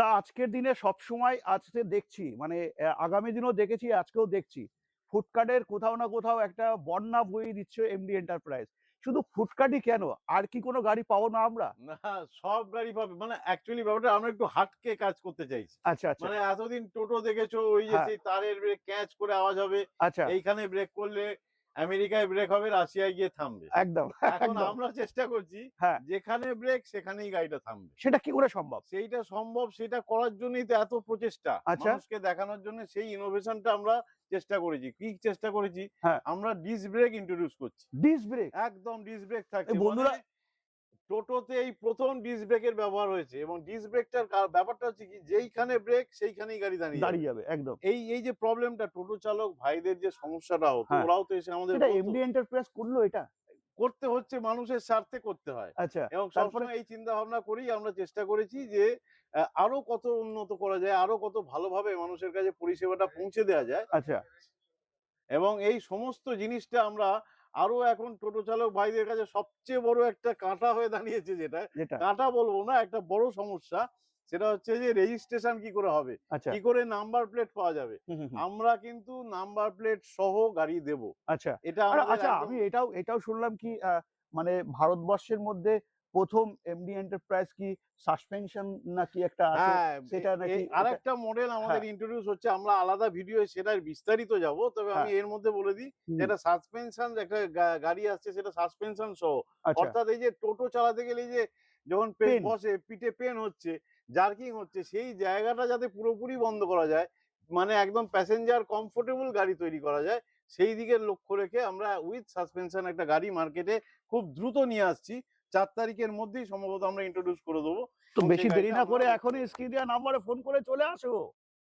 আমরা আজকের দিনে সবসময় আজকে দেখছি মানে আগামী দিনেও দেখেছি, আজকেও দেখছি। ফুডকার্টের কোথাও না কোথাও একটা বন্যা বয়ে দিচ্ছে এমডি এন্টারপ্রাইজ। শুধু ফুডকার্টই কেন? আর কি কোনো গাড়ি পাবো না আমরা? না, সব গাড়ি পাবে। মানে অ্যাকচুয়ালি ব্যাপারটা আমরা একটু হাটকে কাজ করতে চাইছি। আচ্ছা, আচ্ছা। মানে এতদিন টোটো দেখেছো ওই যে হ্যাঁ, সেই তারের ব্রেক ক্যাচ করে আওয়াজ হবে। আচ্ছা। এইখানে ব্রেক করলে আমেরিকায় ব্রেক হবে, রাশিয়ায় গিয়ে থামবে। একদম, এখন একদম। আমরা চেষ্টা করছি হ্যাঁ, যেখানে ব্রেক সেখানেই গাড়িটা থামবে। সেটা কি করে সম্ভব? সেইটা সম্ভব, সেটা করার জন্যই তো এত প্রচেষ্টা। আচ্ছা, মানুষকে দেখানোর জন্য সেই ইনোভেশনটা আমরা চেষ্টা করেছি। কি চেষ্টা করেছি? হ্যাঁ। আমরা ডিস্ক ব্রেক ইন্ট্রোডিউস করছি। Disc brake. একদম ডিস্ক ব্রেক এই থাকছে। মানে বন্ধুরা টোটোতে এই ১ম ডিস্ক ব্রেকের ব্যবহার হয়েছে এবং ডিস্ক ব্রেকটার ব্যাপারটা হচ্ছে কি যেইখানে ব্রেক সেইখানেই গাড়ি দাঁড়িয়ে যাবে। দাঁড়িয়ে যাবে একদম। এই যে প্রবলেমটা টোটো চালক ভাইদের যে সমস্যাটা হতো হ্যাঁ, ওরাও তো এসে আমাদের সেটা বলতো। এমডি এন্টারপ্রাইজ করলো এটা? করতে হচ্ছে মানুষের স্বার্থে করতে হয়। আচ্ছা, এবং তারপরে? সবসময় এই চিন্তা ভাবনা করেই আমরা চেষ্টা করেছি যে আরো কত উন্নত করা যায়, আরো কত ভালোভাবে মানুষের কাছে পরিষেবাটা পৌঁছে দেয়া যায়। আচ্ছা, এবং এই সমস্ত জিনিসটা আমরা আরো এখন টোটো চালক ভাইদের কাছে সবচেয়ে বড় একটা কাঁটা হয়ে দাঁড়িয়েছে যেটা, যেটা? কাঁটা বলবো না, একটা বড় সমস্যা। সেটা হচ্ছে যে রেজিস্ট্রেশন কি করে হবে? আচ্ছা। কি করে নাম্বার প্লেট পাওয়া যাবে? হুম, হুম, হুম। আমরা কিন্তু নাম্বার প্লেট সহ গাড়ি দেব। আচ্ছা। এটা আর আমাদের আচ্ছা একদম। আমি এটাও শুনলাম কি মানে ভারতবর্ষের মধ্যে ১ম এমডি এন্টারপ্রাইজ কি সাসপেনশন নাকি একটা আছে হ্যাঁ, সেটা নাকি এটা? আরেকটা মডেল আমাদের হ্যাঁ, ইন্ট্রোডিউস হচ্ছে। আমরা আলাদা ভিডিওয়ে সেটার বিস্তারিত যাব। তবে আমি হ্যাঁ। এর মধ্যে বলে দিই যে হুম, একটা সাসপেনশন একটা গাড়ি আসছে, সেটা সাসপেনশন সহ। আচ্ছা। অর্থাৎ এই যে টোটো চালাতে গেলে এই যে যখন পেন। বসে পিঠে পেন হচ্ছে, জার্কিং হচ্ছে, সেই জায়গাটা যাতে পুরোপুরি বন্ধ করা যায়। মানে একদম প্যাসেঞ্জার কমফোর্টেবল গাড়ি তৈরি করা যায়। সেই দিকে লক্ষ্য রেখে আমরা উইথ সাসপেনশন একটা গাড়ি মার্কেটে খুব দ্রুত নিয়ে আসছি। ৪ তারিখের মধ্যেই সম্ভবত আমরা ইন্ট্রোডিউস করে দেব। তো এবং বেশি সেই দেরি গাড়িটা না করে আপনারা দেখতে এখনই পাবেন। স্ক্রিন দেওয়া নাম্বারে ফোন করে চলে আসো।